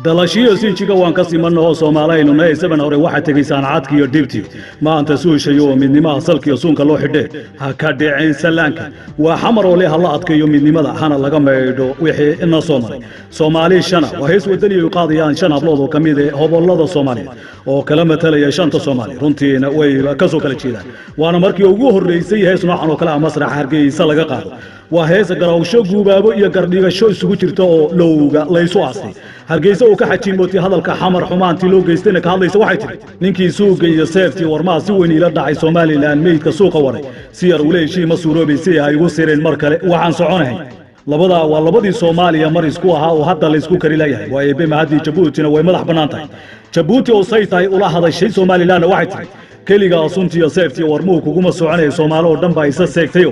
dalashiyo sinjiga waan ka simannaho Soomaaliyeenu na isaban hore waxa tagaysaan caadka iyo dhibti maanta suushayo midnimada salkiyo suunka loo xidhay ha ka dhicin salaanka waa xamar oo leeyahay la adkayo midnimada hana laga meeydho wixii ina Soomaali shana waa hees wadani ay qaadayaan shan hablood oo kamid ah hobolada Soomaaliyeed oo kala matalaya shanta Soomaali runtiina way ka soo kala jeedaan waana markii ugu horeysay hees noocan oo kala masrax Hargeysa laga qaado waa hees garawsho guubaabo iyo gardhigasho isugu jirta oo lowga la isu aastay Hargeysa oo ka xajiimootay hadalka xamar xumaantii loo geystayna ka hadlaysa waxay tiri ninkii suuqa iyo seeftii warmaa si weyn ila dhacay Soomaaliland meydka suuqa waray si yar u leeyahay ma suuroobaysay ay ugu sireen mar kale waxaan soconahay labadii Soomaaliya mar isku ahaa oo hadda la isku kari layahay waa eebe mahadi Jabuuti way madax banaantahay Jabuuti oo saytay ula hadashay Soomaaliland waxay tiri keliga suntiyo seeftii warmuu kuguma soconay Soomaali oo dhan baa isa seegtayo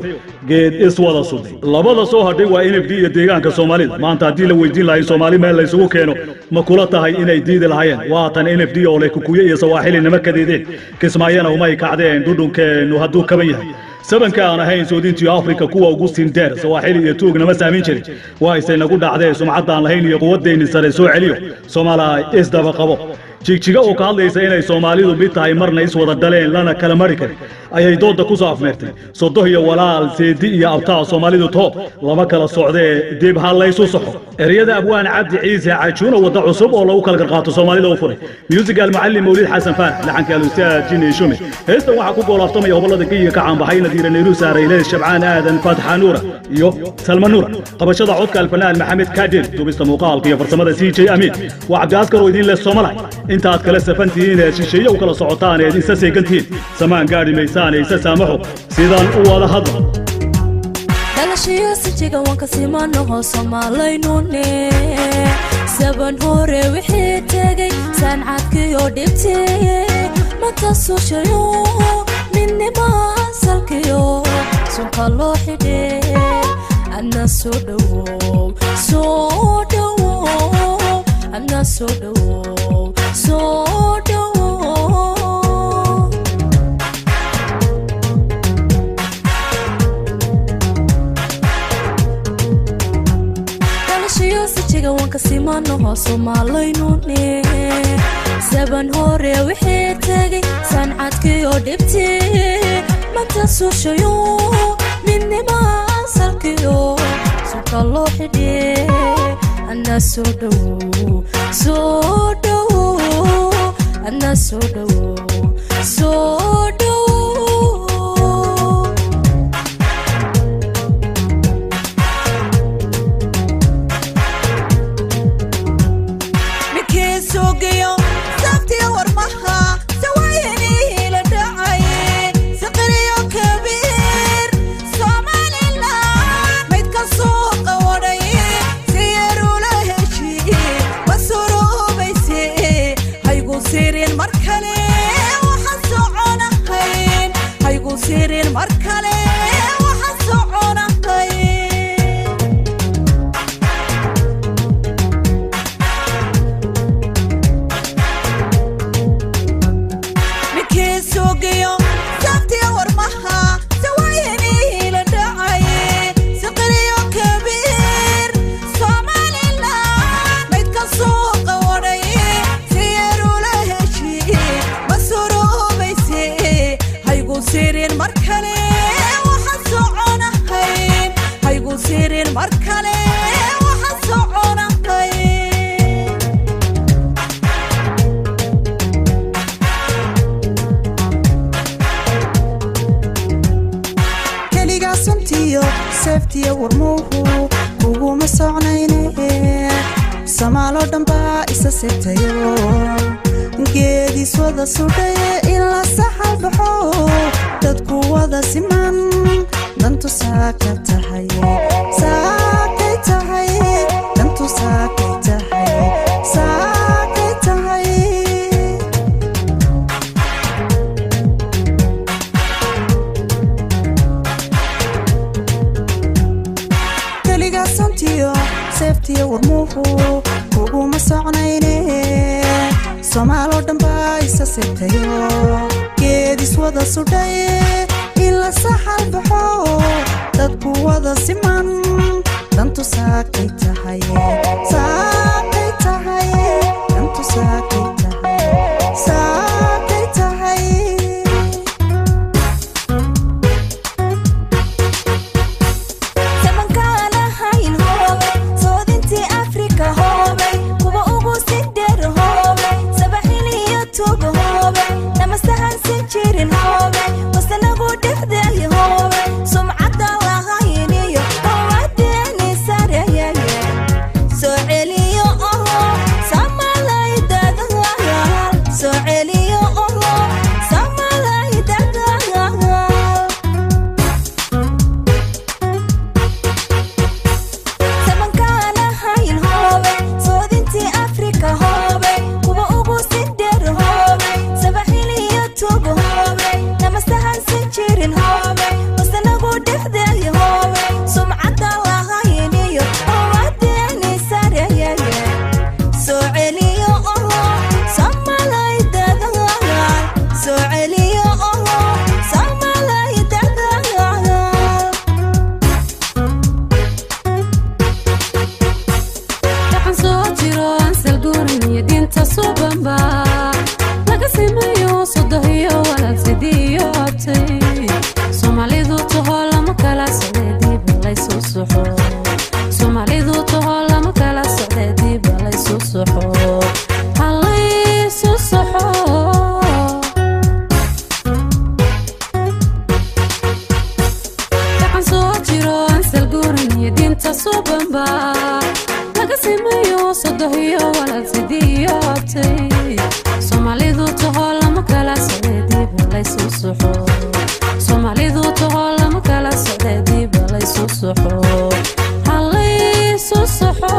geed is wada suday labada soo hadhay waa NFD iyo deegaanka Soomaalida maanta hadii la weydiin lahayn Soomaali meel la isugu keeno ma kula tahay inay diidi lahaayeen waa tan NFD oo leh kukuye iyo Sawaaxili nima kadeedeen kismaayana uma ay kacdeen dhudhunkeenu hadduu kaban yahay sabanka aan ahayn Soodintii Afrika kuwa ugu sindeer Sawaaxili iyo tuugna ma saamin jirin waa isay nagu dhacday sumcad aan lahayn iyo quwadeena sare soo celiyo Soomaaliya isdaba qabo jigjiga oo ka hadlaysa inay Soomaalidu mid tahay marna is wada dhaleen lana kala mari karin ayay dooda ku soo afmeertay sodoh iyo walaal seedi iyo abtaa Soomaalidu to lama kala socdee dib hal la isu saxo eriyada abwaan Cabdi Ciise Cajuuna wada cusub oo lagu kala qarqaato Soomaalida oo furay musical macallin Mawlid Xasan Faarax laxanka al-Ustaad Jini Shume heesta waxa ku goolaftamay hobolada Kiiga ka caanbaxay Nadiira Nayru Saarayle Shabcaan Aadan Fatxa Nuura iyo Salma Nuura qabashada codka al-fanaan Maxamed Kaadir dubista muuqaalka iyo farsamada CJ Amin waa Cabdi Askar oo idin leh Soomaaliya انت كلا سفنتين شيشيه وكلا صعطان إنسا سيقنتين سمان قاري ميسان إنسا سامحو سيدان أولا هضر دلشيو سيجيغا وانكا سيمانوهو سومالينوني سبن هوري وحي تاقي سان عادكيو ديبتي مانتا سوشيو مني ما سالكيو سوكا لوحيدي أنا سودو أنا سودو دلشيو سيجيغا وانكا سيمانوهو سومالينوني سبن هوري وحي تاقي سان عادكيو ديبتي مانتا سوشيو مني ما سالكيو سوكا لوحيدي أنا سودو أنا سودو مكي سوقيو سافتي ورمها سوايني لدعي سقريو كبير سومالي لا ميتك السوق وري سيرو لهشي بسورو بيسي هايقو سيرين مركلي وحسوعونا خين هايقو سيرين مركلي وحسوعونا خين مكي سوقيو سافتي ورمها سوايني لدعي سقريو كبير سومالي لا ميتك السوق وري سيرو لهشي بسورو بيسي هايقو سيرين مركلي وحسوعونا خين هايقو سيرين مركلي وحسوعونا خين كليغا سنتيو سيفتي ورموهو كوغوما سعنيني سمالو دنبا إسا سيفتيو geedi wada sudhay ila saxal baxo dadku wada siman dantu saaka tahay dantu saaka tahay kaliga santiyo seeftiyo warmuhu kuguma soconayne Somaalo dhanba isa seetayo geedis wada sudhay ila saxal baxo dadku wada siman dantu saakay tahay jirin hoobe wasanagu dhexdeey hoobe sumcada lahayniyo owadeeni sarayaya soo celiyo oo samalay dadaal soo celiyo oo samalay dadaal waxaan soo jiro ansal guurin iyo diinta subanba laga simayo sodahiyo walaal sidiyo abtay Soomaalidu taho lama kala socdeedii balay soo soxo Soomaalidu taho lama kala socdeedii balay soo soxo halay soo soxo waxaan soo jiro ansal guurin iyo diinta subanba laga simayo sodahiyo walaal sidiyo abtay Soomaalidu taho lama kala socdeedii balay soo soxo Soomaalidu taho lama kala socdeedii balay soo soxo halay soo soxo